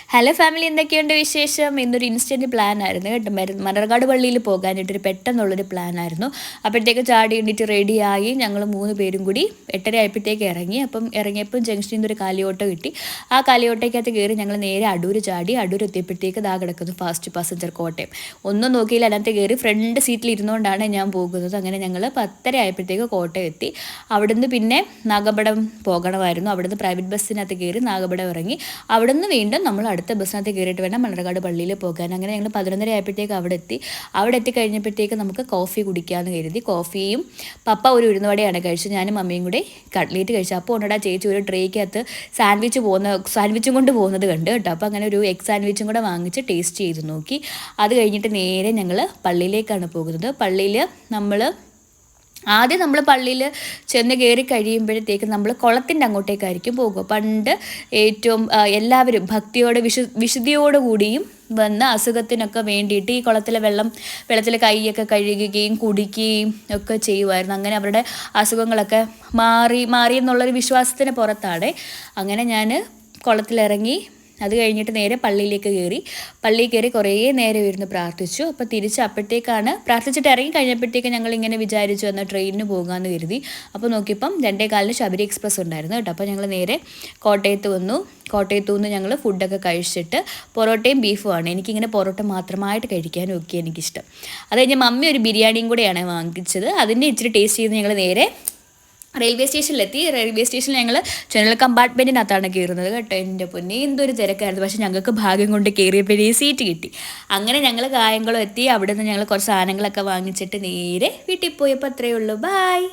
Hello family, എന്തൊക്കെയുണ്ട് വിശേഷം? ഇന്നൊരു ഇൻസ്റ്റൻറ്റ് പ്ലാൻ ആയിരുന്നു കേട്ടോ. മണ്ണർക്കാട് പള്ളിയിൽ പോകാനായിട്ടൊരു പെട്ടെന്നുള്ളൊരു പ്ലാൻ ആയിരുന്നു. അപ്പോഴത്തേക്ക് ചാടി എണ്ണിട്ട് റെഡിയായി ഞങ്ങൾ 3 പേരും കൂടി 8:30 ആയപ്പോഴത്തേക്ക് ഇറങ്ങി. അപ്പം ഇറങ്ങിയപ്പം ജംഗ്ഷനിൽ നിന്നൊരു കാലിയോട്ടോ കിട്ടി. ആ കാലിയോട്ടയ്ക്കകത്ത് കയറി ഞങ്ങൾ നേരെ അടൂർ ചാടി. അടൂർ എത്തിയപ്പോഴത്തേക്ക് ദാ കിടക്കുന്നു ഫാസ്റ്റ് പാസഞ്ചർ കോട്ടയം. ഒന്നും നോക്കിയില്ല, അതിനകത്ത് കയറി ഫ്രണ്ട് സീറ്റിൽ ഇരുന്നുകൊണ്ടാണ് ഞാൻ പോകുന്നത്. അങ്ങനെ ഞങ്ങൾ 10:30 ആയപ്പോഴത്തേക്ക് കോട്ടയം എത്തി. അവിടുന്ന് പിന്നെ നാഗമ്പടം പോകണമായിരുന്നു. അവിടുന്ന് പ്രൈവറ്റ് ബസ്സിനകത്ത് കയറി നാഗമ്പടം ഇറങ്ങി. അവിടുന്ന് വീണ്ടും നമ്മൾ അടുത്ത ബസ്സിനകത്ത് കയറിയിട്ട് വേണം മണ്ണർക്കാട് പള്ളിയിൽ പോകാൻ. അങ്ങനെ ഞങ്ങൾ 11:30 ആയപ്പോഴത്തേക്ക് അവിടെ എത്തി കഴിഞ്ഞപ്പോഴത്തേക്ക് നമുക്ക് കോഫി കുടിക്കാമെന്ന് കരുതി. കോഫിയും പപ്പ ഒരു ഉഴുന്നുവടയാണ് കഴിച്ചത്. ഞാനും മമ്മിയും കൂടി കട്ട്ലേറ്റ് കഴിച്ചു. അപ്പോൾ ഉണ്ടടാ ചേച്ചി ഒരു ട്രേക്കകത്ത് സാൻഡ്വിച്ചും കൊണ്ട് പോകുന്നത് കണ്ട് കേട്ടോ. അപ്പോൾ അങ്ങനെ ഒരു എഗ് സാൻഡ്വിച്ചും കൂടെ വാങ്ങിച്ച് ടേസ്റ്റ് ചെയ്ത് നോക്കി. അത് കഴിഞ്ഞിട്ട് നേരെ ഞങ്ങൾ പള്ളിയിലേക്കാണ് പോകുന്നത്. പള്ളിയിൽ ആദ്യം നമ്മൾ പള്ളിയിൽ ചെന്ന് കയറി കഴിയുമ്പോഴത്തേക്ക് നമ്മൾ കുളത്തിൻ്റെ അങ്ങോട്ടേക്കായിരിക്കും പോകുക. പണ്ട് ഏറ്റവും എല്ലാവരും ഭക്തിയോടെ വിശുദ്ധിയോടുകൂടിയും വന്ന് അസുഖത്തിനൊക്കെ വേണ്ടിയിട്ട് ഈ വെള്ളത്തിൽ കൈയൊക്കെ കഴുകുകയും കുടിക്കുകയും ഒക്കെ ചെയ്യുമായിരുന്നു. അങ്ങനെ അവരുടെ അസുഖങ്ങളൊക്കെ മാറി എന്നുള്ളൊരു വിശ്വാസത്തിന് പുറത്താണ്. അങ്ങനെ ഞാൻ കുളത്തിലിറങ്ങി. അത് കഴിഞ്ഞിട്ട് നേരെ പള്ളിയിലേക്ക് പള്ളിയിൽ കയറി കുറേ നേരം ഇരുന്ന് പ്രാർത്ഥിച്ചു. അപ്പോൾ അപ്പോഴത്തേക്കാണ് പ്രാർത്ഥിച്ചിട്ട് ഇറങ്ങി കഴിഞ്ഞപ്പോഴത്തേക്ക് ഞങ്ങളിങ്ങനെ വിചാരിച്ചു എന്നാൽ ട്രെയിനിന് പോകാമെന്ന് കരുതി. അപ്പോൾ നോക്കിയപ്പം 2:15 ശബരി എക്സ്പ്രസ് ഉണ്ടായിരുന്നു കേട്ടോ. അപ്പോൾ ഞങ്ങൾ നേരെ കോട്ടയത്ത് വന്നു. കോട്ടയത്തു നിന്ന് ഞങ്ങൾ ഫുഡൊക്കെ കഴിച്ചിട്ട് പൊറോട്ടയും ബീഫുമാണ്. എനിക്കിങ്ങനെ പൊറോട്ട മാത്രമായിട്ട് കഴിക്കാനും ഒക്കെ എനിക്കിഷ്ടം. അത് കഴിഞ്ഞ് മമ്മി ഒരു ബിരിയാണിയും കൂടെയാണ് വാങ്ങിച്ചത്. അതിൻ്റെ ഇച്ചിരി ടേസ്റ്റ് ചെയ്ത് ഞങ്ങൾ നേരെ റെയിൽവേ സ്റ്റേഷനിലെത്തി. റെയിൽവേ സ്റ്റേഷനിൽ ഞങ്ങൾ ജനറൽ കമ്പാർട്ട്മെൻറ്റിനകത്താണ് കയറുന്നത് കേട്ടോ. എൻ്റെ പൊന്നെ എന്തൊരു തിരക്കായിരുന്നു. പക്ഷേ ഞങ്ങൾക്ക് ഭാഗ്യം കൊണ്ട് കയറിയപ്പോഴേ സീറ്റ് കിട്ടി. അങ്ങനെ ഞങ്ങൾ കായംകുളം എത്തി. അവിടെ നിന്ന് ഞങ്ങൾ കുറച്ച് സാധനങ്ങളൊക്കെ വാങ്ങിച്ചിട്ട് നേരെ വീട്ടിൽ പോയപ്പോൾ അത്രയേ ഉള്ളൂ. ബായ്.